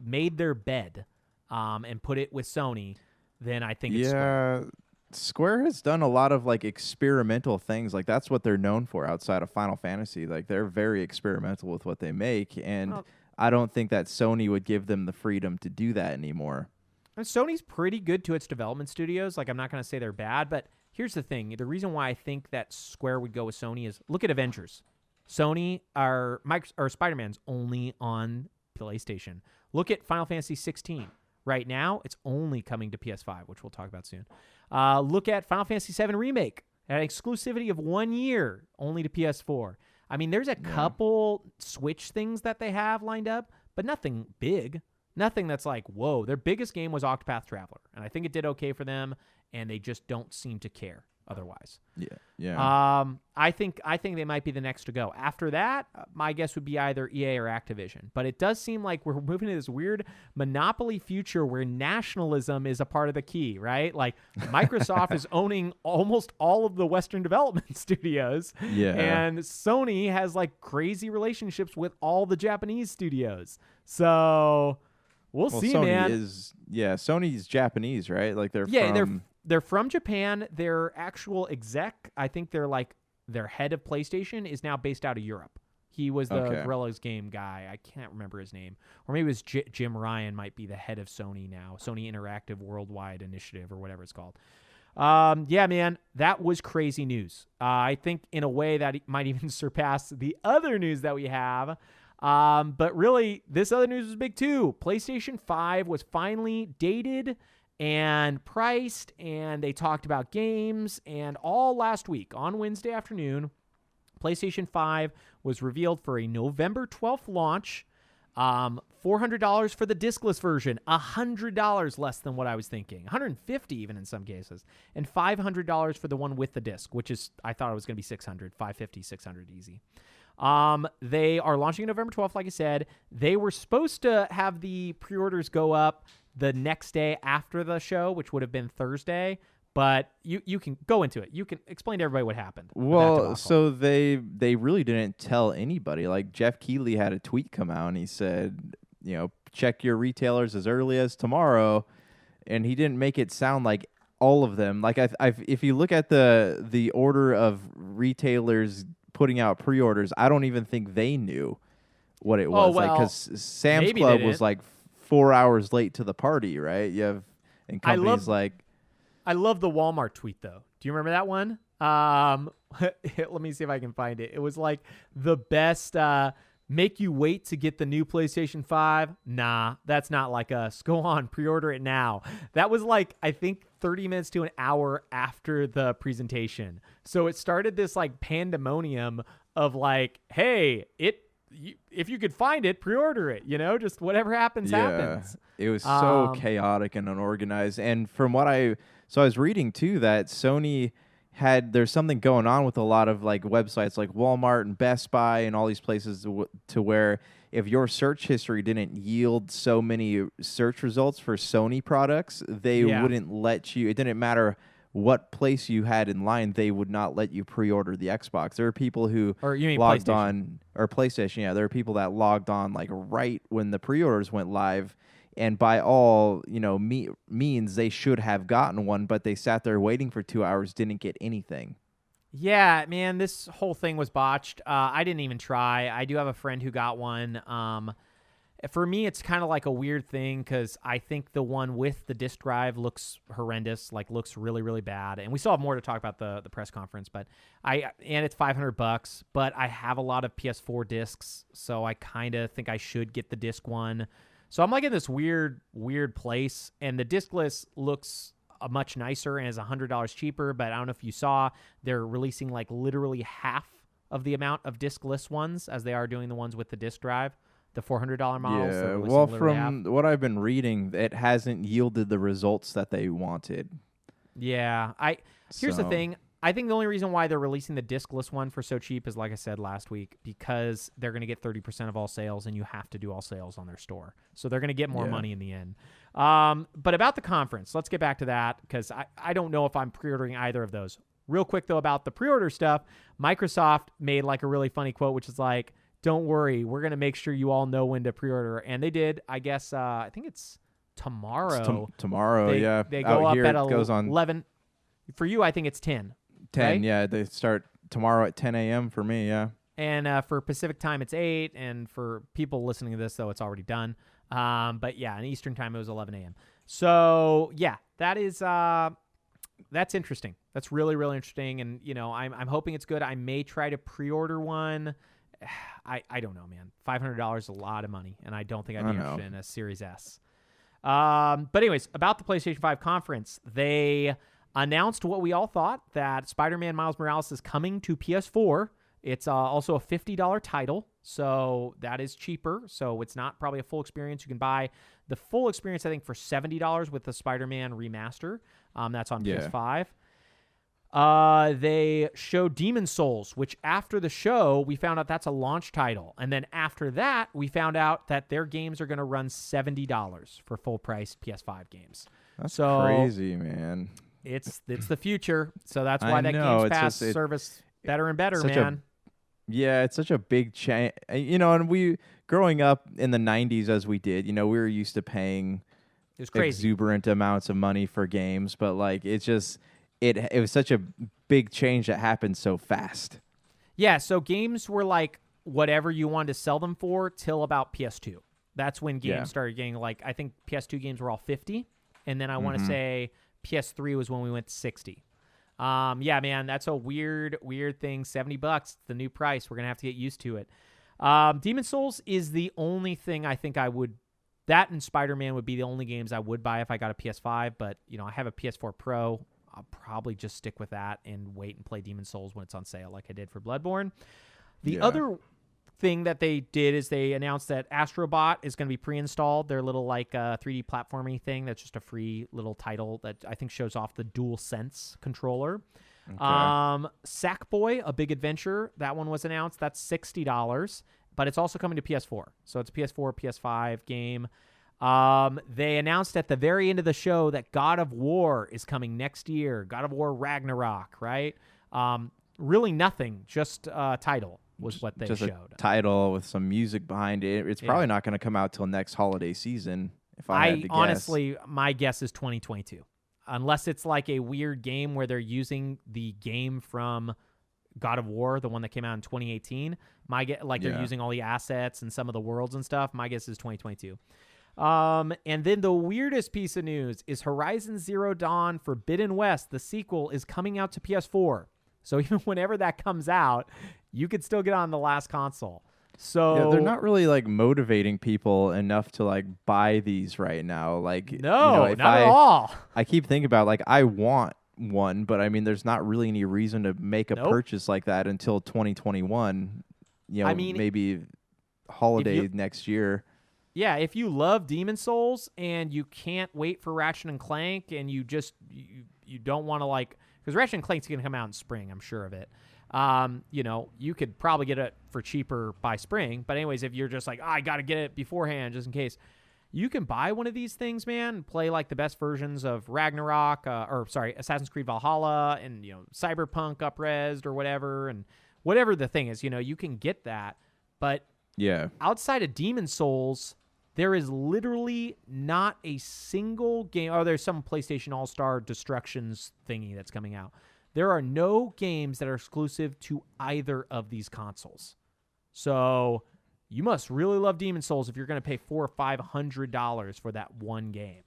made their bed and put it with Sony, then I think it's Square. Square has done a lot of experimental things. That's what they're known for outside of Final Fantasy. They're very experimental with what they make, and I don't think that Sony would give them the freedom to do that anymore. And Sony's pretty good to its development studios. I'm not going to say they're bad, but here's the thing. The reason why I think that Square would go with Sony is look at Avengers. Sony or Spider-Man's only on PlayStation. Look at Final Fantasy 16. Right now, it's only coming to PS5, which we'll talk about soon. Look at Final Fantasy VII Remake. An exclusivity of 1 year, only to PS4. I mean, there's a couple Switch things that they have lined up, but nothing big. Nothing that's like, whoa. Their biggest game was Octopath Traveler, and I think it did okay for them, and they just don't seem to care otherwise. Yeah. I think they might be the next to go. After that, my guess would be either EA or Activision. But it does seem like we're moving to this weird monopoly future where nationalism is a part of the key, right? Like Microsoft is owning almost all of the Western development studios. Yeah. And Sony has like crazy relationships with all the Japanese studios. So we'll see, Sony man. Sony's Japanese, right? Like they're from... They're from Japan. Their actual exec, I think they're like their head of PlayStation is now based out of Europe. He was the Guerrilla's Game guy. I can't remember his name. Or maybe it was Jim Ryan might be the head of Sony now. Sony Interactive Worldwide Initiative or whatever it's called. Yeah, man, that was crazy news. I think in a way that it might even surpass the other news that we have. But really, this other news was big too. PlayStation 5 was finally dated and priced, and they talked about games, and all last week on Wednesday afternoon, PlayStation 5 was revealed for a November 12th launch. $400 for the discless version, $100 less than what I was thinking, $150 even in some cases, and $500 for the one with the disc, which is, I thought it was going to be $600, $550, $600 easy. They are launching November 12th, like I said. They were supposed to have the pre-orders go up the next day after the show, which would have been Thursday, but you can go into it. You can explain to everybody what happened. Well, so they really didn't tell anybody. Like Jeff Keighley had a tweet come out and he said, check your retailers as early as tomorrow, and he didn't make it sound like all of them. Like if you look at the order of retailers putting out pre-orders, I don't even think they knew what it was. Because Sam's Club was like 4 hours late to the party, right? You have and companies I love the Walmart tweet though. Do you remember that one? Let me see if I can find it. It was like the best make you wait to get the new PlayStation 5. Nah, that's not like us. Go on, pre-order it now. That was like, I think 30 minutes to an hour after the presentation. So it started this like pandemonium of like, hey, if you could find it, pre-order it, just whatever happens, happens. It was so chaotic and unorganized. And from what I was reading too, that Sony there's something going on with a lot of like websites like Walmart and Best Buy and all these places to where if your search history didn't yield so many search results for Sony products, they wouldn't let you. It didn't matter what place you had in line, they would not let you pre-order the Xbox. There are people who logged on, or PlayStation, yeah. There are people that logged on like right when the pre-orders went live, and by all means, they should have gotten one, but they sat there waiting for 2 hours, didn't get anything. Yeah, man, this whole thing was botched. I didn't even try. I do have a friend who got one. For me, it's kind of like a weird thing because I think the one with the disk drive looks horrendous, like looks really, really bad. And we still have more to talk about the press conference, but it's $500, but I have a lot of PS4 discs, so I kind of think I should get the disc one. So I'm like in this weird place, and the discless looks much nicer and is $100 cheaper, but I don't know if you saw, they're releasing like literally half of the amount of discless ones as they are doing the ones with the disc drive. The $400 models. Yeah, well, from what I've been reading, it hasn't yielded the results that they wanted. Yeah, here's the thing. I think the only reason why they're releasing the discless one for so cheap is, like I said last week, because they're going to get 30% of all sales, and you have to do all sales on their store. So they're going to get more money in the end. But about the conference, let's get back to that, because I don't know if I'm pre-ordering either of those. Real quick, though, about the pre-order stuff, Microsoft made like a really funny quote, which is like, don't worry, we're going to make sure you all know when to pre-order. And they did, I guess, I think it's tomorrow. Tomorrow, yeah. They go up at goes on 11. For you, I think it's 10. 10, right? Yeah. They start tomorrow at 10 a.m. for me, yeah. And for Pacific time, it's 8. And for people listening to this, though, it's already done. But yeah, in Eastern time, it was 11 a.m. So yeah, that is that's interesting. That's really, really interesting. And, I'm hoping it's good. I may try to pre-order one. I don't know, man. $500 is a lot of money, and I don't think I'd be interested in a Series S. But anyways, about the PlayStation 5 conference, they announced what we all thought, that Spider-Man Miles Morales is coming to PS4. It's also a $50 title, so that is cheaper. So it's not probably a full experience. You can buy the full experience, I think, for $70 with the Spider-Man remaster. That's on PS5. They showed Demon Souls, which after the show, we found out that's a launch title. And then after that, we found out that their games are going to run $70 for full-priced PS5 games. That's crazy, man. It's the future. So that's why that Gamescast service better and better, man. Yeah, it's such a big change. And we, growing up in the 90s as we did, we were used to paying exuberant amounts of money for games. But, like, it's just... It was such a big change that happened so fast. Yeah, so games were like whatever you wanted to sell them for till about PS2. That's when games started getting like, I think PS2 games were all 50, and then I want to say PS3 was when we went to 60. Yeah, man, that's a weird thing. $70, the new price. We're gonna have to get used to it. Demon Souls is the only thing I think I would. That and Spider-Man would be the only games I would buy if I got a PS5. But I have a PS4 Pro. I'll probably just stick with that and wait and play Demon Souls when it's on sale like I did for Bloodborne. The other thing that they did is they announced that Astrobot is going to be pre-installed, their little 3D platforming thing that's just a free little title that I think shows off the DualSense controller. Okay. Sackboy, A Big Adventure, that one was announced. That's $60, but it's also coming to PS4. So it's a PS4, PS5 game. They announced at the very end of the show that God of War is coming next year. God of War Ragnarok, right? Really nothing, just title was what they showed. A title with some music behind it. It's probably not going to come out till next holiday season, if I had to guess. Honestly, my guess is 2022. Unless it's like a weird game where they're using the game from God of War, the one that came out in 2018. They're using all the assets and some of the worlds and stuff. My guess is 2022. And then the weirdest piece of news is Horizon Zero Dawn Forbidden West. The sequel is coming out to PS4. So even whenever that comes out, you could still get on the last console. So they're not really motivating people enough to buy these right now. No, not at all. I keep thinking about I want one, but I mean, there's not really any reason to make a purchase like that until 2021. Maybe holiday next year. Yeah, if you love Demon Souls and you can't wait for Ratchet and Clank and you don't want to because Ratchet and Clank's going to come out in spring, I'm sure of it. You could probably get it for cheaper by spring. But anyways, if you're just I got to get it beforehand just in case, you can buy one of these things, man, and play the best versions of Ragnarok, Assassin's Creed Valhalla and, Cyberpunk Upresed or whatever. And whatever the thing is, you can get that. But outside of Demon Souls, there is literally not a single game. Oh, there's some PlayStation All-Star Destructions thingy that's coming out. There are no games that are exclusive to either of these consoles. So you must really love Demon Souls if you're going to pay $400 or $500 for that one game.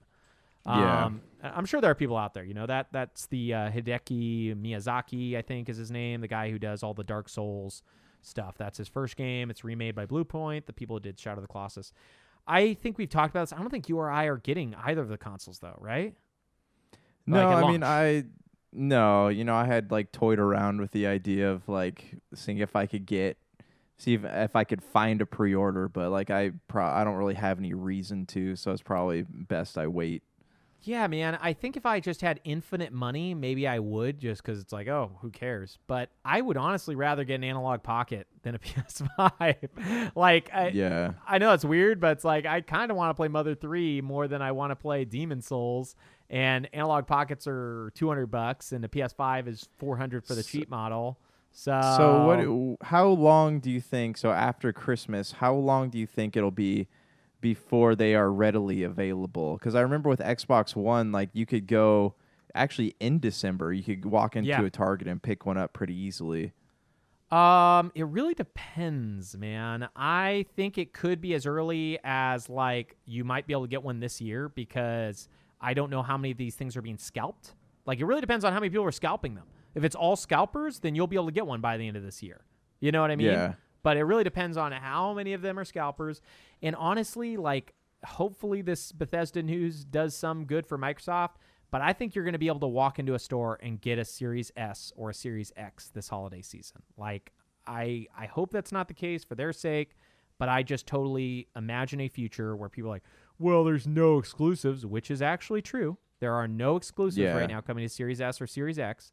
I'm sure there are people out there. That's the Hideki Miyazaki, I think is his name, the guy who does all the Dark Souls stuff. That's his first game. It's remade by Bluepoint, the people who did Shadow of the Colossus. I think we've talked about this. I don't think you or I are getting either of the consoles, though, right? No, I had toyed around with the idea of seeing if I could see if I could find a pre-order, but I don't really have any reason to, so it's probably best I wait. Yeah, man. I think if I just had infinite money, maybe I would, just because it's who cares? But I would honestly rather get an Analog Pocket than a PS5. I know it's weird, but it's I kind of want to play Mother 3 more than I want to play Demon Souls. And Analog Pockets are $200, and the PS5 is $400 for the cheap model. So how long do you think? So after Christmas, how long do you think it'll be before they are readily available? Because I remember with Xbox One, you could go actually in December. You could walk into a Target and pick one up pretty easily. It really depends, man. I think it could be as early as you might be able to get one this year because I don't know how many of these things are being scalped. It really depends on how many people are scalping them. If it's all scalpers, then you'll be able to get one by the end of this year. You know what I mean? Yeah. But it really depends on how many of them are scalpers. And honestly, hopefully this Bethesda news does some good for Microsoft. But I think you're going to be able to walk into a store and get a Series S or a Series X this holiday season. I hope that's not the case for their sake. But I just totally imagine a future where people are well, there's no exclusives, which is actually true. There are no exclusives right now coming to Series S or Series X.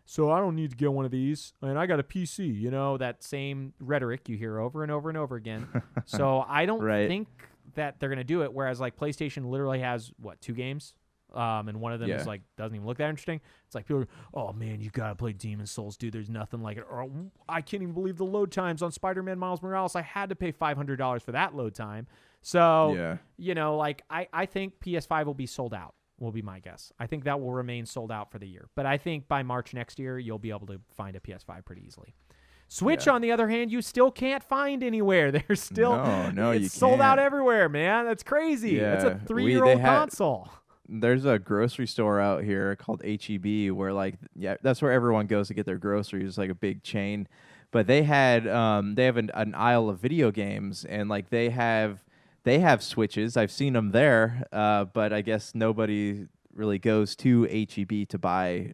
so I don't need to get one of these, and I got a PC. You know, that same rhetoric you hear over and over and over again. So I don't think that they're going to do it, whereas like PlayStation literally has, 2 games? And one of them is like doesn't even look that interesting. It's like people are, oh man, you gotta play Demon's Souls, dude. There's nothing like it. Or I can't even believe the load times on Spider-Man Miles Morales. I had to pay $500 for that load time. So you know, like I think PS5 will be sold out. Will be my guess. I think that will remain sold out for the year. But I think by March next year, you'll be able to find a PS5 pretty easily. Switch, on the other hand, you still can't find anywhere. There's still it's sold out everywhere, man. That's crazy. Yeah. That's a 3-year-old console. There's a grocery store out here called HEB where that's where everyone goes to get their groceries. It's like a big chain, but they have an aisle of video games, and like they have Switches. I've seen them there, but I guess nobody really goes to HEB to buy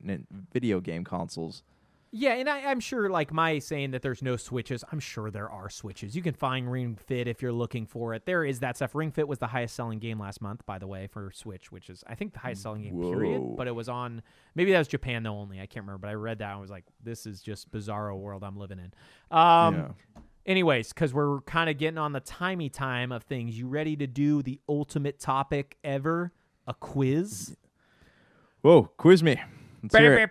video game consoles. Yeah, and I'm sure, like my saying that there's no Switches, I'm sure there are Switches. You can find Ring Fit if you're looking for it. There is that stuff. Ring Fit was the highest selling game last month, by the way, for Switch, which is, I think, the highest selling game, period. But it was on, maybe that was Japan, though, only. I can't remember, but I read that and was like, this is just bizarro world I'm living in. Anyways, because we're kind of getting on the timey time of things, you ready to do the ultimate topic ever, a quiz? Whoa, quiz me. Quiz.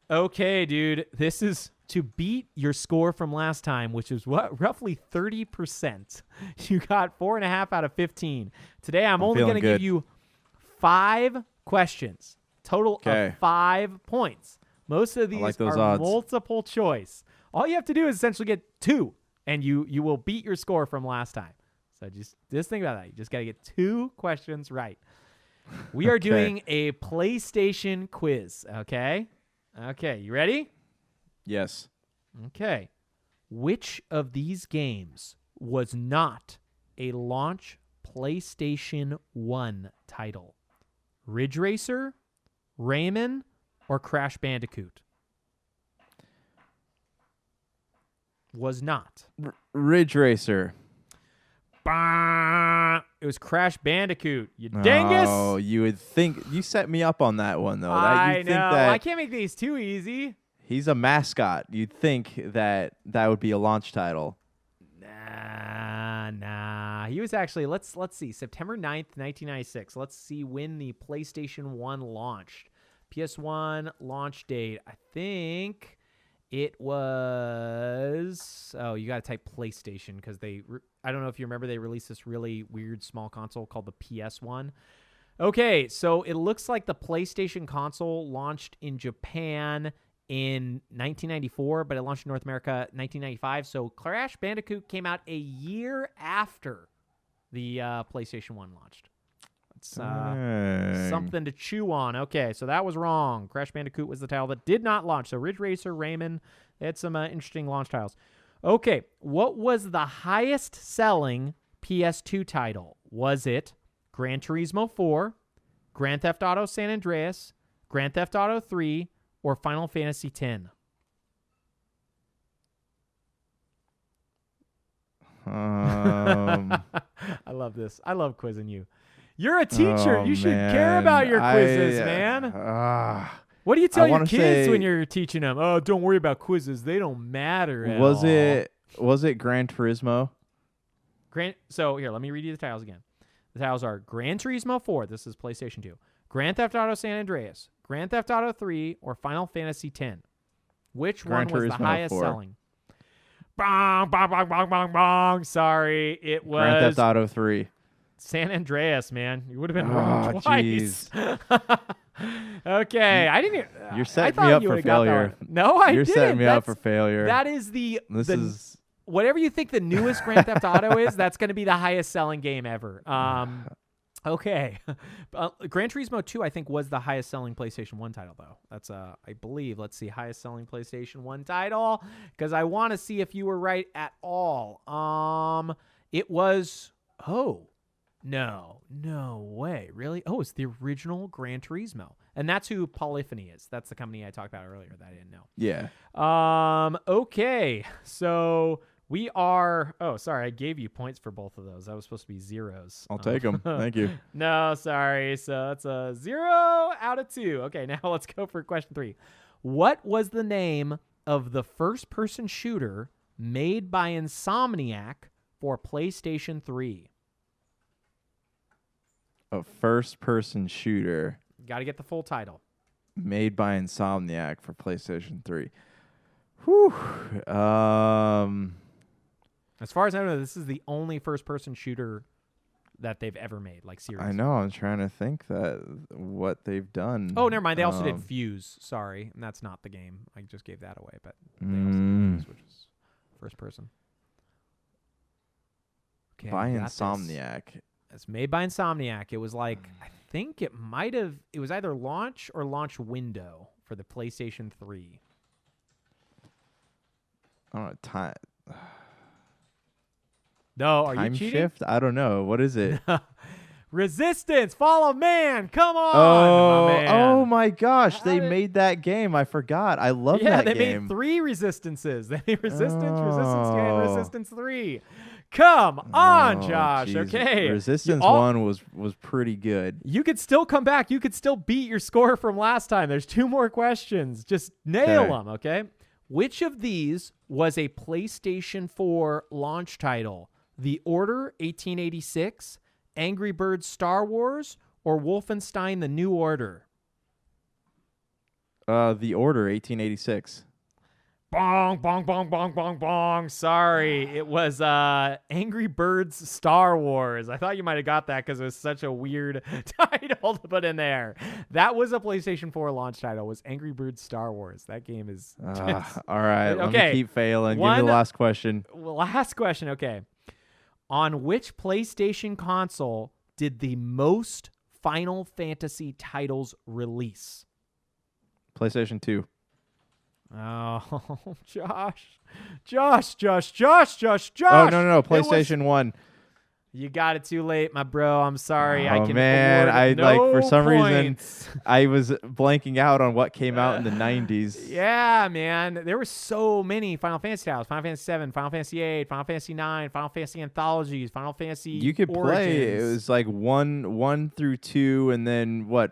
Okay, dude. This is to beat your score from last time, which is roughly 30%. You got 4.5 out of 15. Today, I'm only going to give you 5 questions. Total of 5 points. Most of these are odds. Multiple choice. All you have to do is essentially get 2, and you will beat your score from last time. So just think about that. You just got to get 2 questions right. We are doing a PlayStation quiz, okay? Okay, you ready? Yes. Okay. Which of these games was not a launch PlayStation 1 title? Ridge Racer, Rayman, or Crash Bandicoot? Was not. Ridge Racer. Bah! It was Crash Bandicoot. You dingus! Oh, you would think you set me up on that one though. I know. I can't make these too easy. He's a mascot. You'd think that would be a launch title. Nah. He was actually let's see, September 9th, 1996. Let's see when the PlayStation 1 launched. PS1 launch date. I think it was. Oh, you got to type PlayStation because I don't know if you remember, they released this really weird small console called the PS1. Okay, so it looks like the PlayStation console launched in Japan in 1994, but it launched in North America 1995. So Crash Bandicoot came out a year after the PlayStation 1 launched. It's something to chew on. Okay, so that was wrong. Crash Bandicoot was the title that did not launch. So Ridge Racer, Rayman, they had some interesting launch titles. Okay, what was the highest selling PS2 title? Was it Gran Turismo 4, Grand Theft Auto San Andreas, Grand Theft Auto 3, or Final Fantasy X? I love this. I love quizzing you. You're a teacher. You should care about your quizzes, man. What do you tell your kids when you're teaching them? Oh, don't worry about quizzes. They don't matter at all. Was it Gran Turismo? So here, let me read you the titles again. The titles are Gran Turismo 4. This is PlayStation 2. Grand Theft Auto San Andreas, Grand Theft Auto 3, or Final Fantasy X. Which one was the highest selling? Bong, bong, bong, bong, bong, bong. Sorry, it was Grand Theft Auto 3. San Andreas, man. You would have been wrong twice. Okay, I didn't. You're setting me up for failure. No, I didn't. You're setting me up for failure. That is whatever you think the newest Grand Theft Auto is. That's going to be the highest selling game ever. Okay, Gran Turismo 2, I think, was the highest selling PlayStation 1 title, though. That's I believe. Let's see, highest selling PlayStation 1 title, because I want to see if you were right at all. It was. Oh. No way. Really? Oh, it's the original Gran Turismo. And that's who Polyphony is. That's the company I talked about earlier that I didn't know. Yeah. Okay. So We are. Oh, sorry. I gave you points for both of those. That was supposed to be zeros. I'll take them. Thank you. No, sorry. So that's a 0 out of 2. Okay, now let's go for question 3. What was the name of the first-person shooter made by Insomniac for PlayStation 3? A first-person shooter Got to get the full title. made by Insomniac for PlayStation 3. Whew. As far as I know, this is the only first-person shooter that they've ever made, like series. I know. I'm trying to think that what they've done. Oh, never mind. They also did Fuse. Sorry, and that's not the game. I just gave that away, but they also did Fuse, which is first-person. Okay, by I got Insomniac. this. It's made by Insomniac. It was like, I think it was either launch or launch window for the PlayStation 3. I don't know. Time No, are you cheating? shift? I don't know. What is it? Resistance, Fall of Man. Come on, my man. Oh my gosh! They made that game. I forgot. I love that game. Yeah, they made 3 Resistances. They made Resistance 2, and Resistance 3. Come on, Josh. Geez. Okay. Resistance 1 was pretty good. You could still come back. You could still beat your score from last time. There's 2 more questions. Just nail them, okay? Which of these was a PlayStation 4 launch title? The Order 1886, Angry Birds Star Wars, or Wolfenstein The New Order? The Order 1886. Bong, bong, bong, bong, bong, bong. Sorry. It was Angry Birds Star Wars. I thought you might have got that because it was such a weird title to put in there. That was a PlayStation 4 launch title, was Angry Birds Star Wars. That game is... All right, let me keep failing. Give me the last question. Last question, okay. On which PlayStation console did the most Final Fantasy titles release? PlayStation 2. Oh, Josh. Oh, no. PlayStation 1. You got it too late, my bro. I'm sorry. Oh, I can man. award no for some points. reason, I was blanking out on what came out in the 90s. Yeah, man. There were so many Final Fantasy titles. Final Fantasy 7, Final Fantasy 8, Final Fantasy 9, Final Fantasy Anthologies, Final Fantasy You could Origins. play. It was like 1 through 2, and then,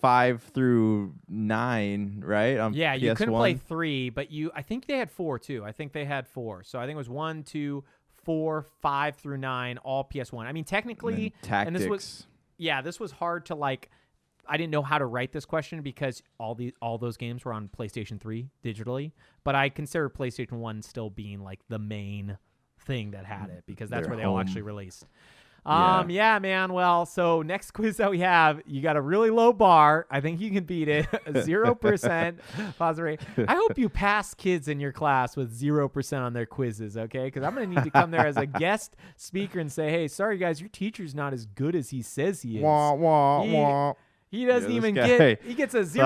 5 through 9, right? On Yeah, you PS1? couldn't play 3, but I think they had 4 too. I think they had 4. So I think it was 1, 2, 4, 5 through 9, all PS1. I mean, technically, and this was hard to like. I didn't know how to write this question because all those games were on PlayStation 3 digitally, but I consider PlayStation 1 still being like the main thing that had it because that's where they all actually released. Yeah, man. Well, so next quiz that we have, you got a really low bar. I think you can beat it. 0% positive rate. I hope you pass kids in your class with 0% on their quizzes, okay? Because I'm going to need to come there as a guest speaker and say, hey, sorry, guys, your teacher's not as good as he says he is. Wah, wah, wah. He doesn't even get. He gets a 0%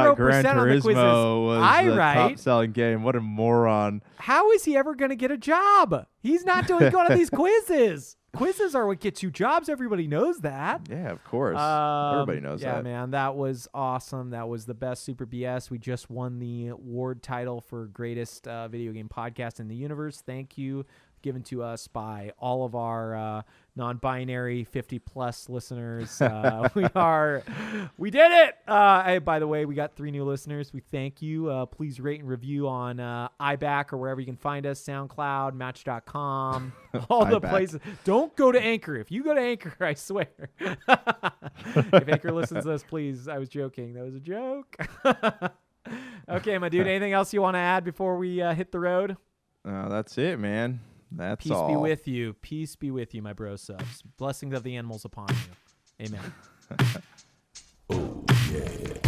on the quizzes. Was the top-selling game. What a moron! How is he ever going to get a job? He's not doing good on these quizzes. Quizzes are what gets you jobs. Everybody knows that. Yeah, of course. Everybody knows that. Yeah, man, that was awesome. That was the best Super BS. We just won the award title for greatest video game podcast in the universe. Thank you. Given to us by all of our non-binary 50-plus listeners. We did it! By the way, we got 3 new listeners. We thank you. Please rate and review on iBack or wherever you can find us, SoundCloud, Match.com, all the places. Don't go to Anchor. If you go to Anchor, I swear. If Anchor listens to this, please. I was joking. That was a joke. Okay, my dude, anything else you want to add before we hit the road? That's it, man. That's Peace all. be with you. Peace be with you, my bro subs. Blessings of the animals upon you. Amen. Oh, yeah.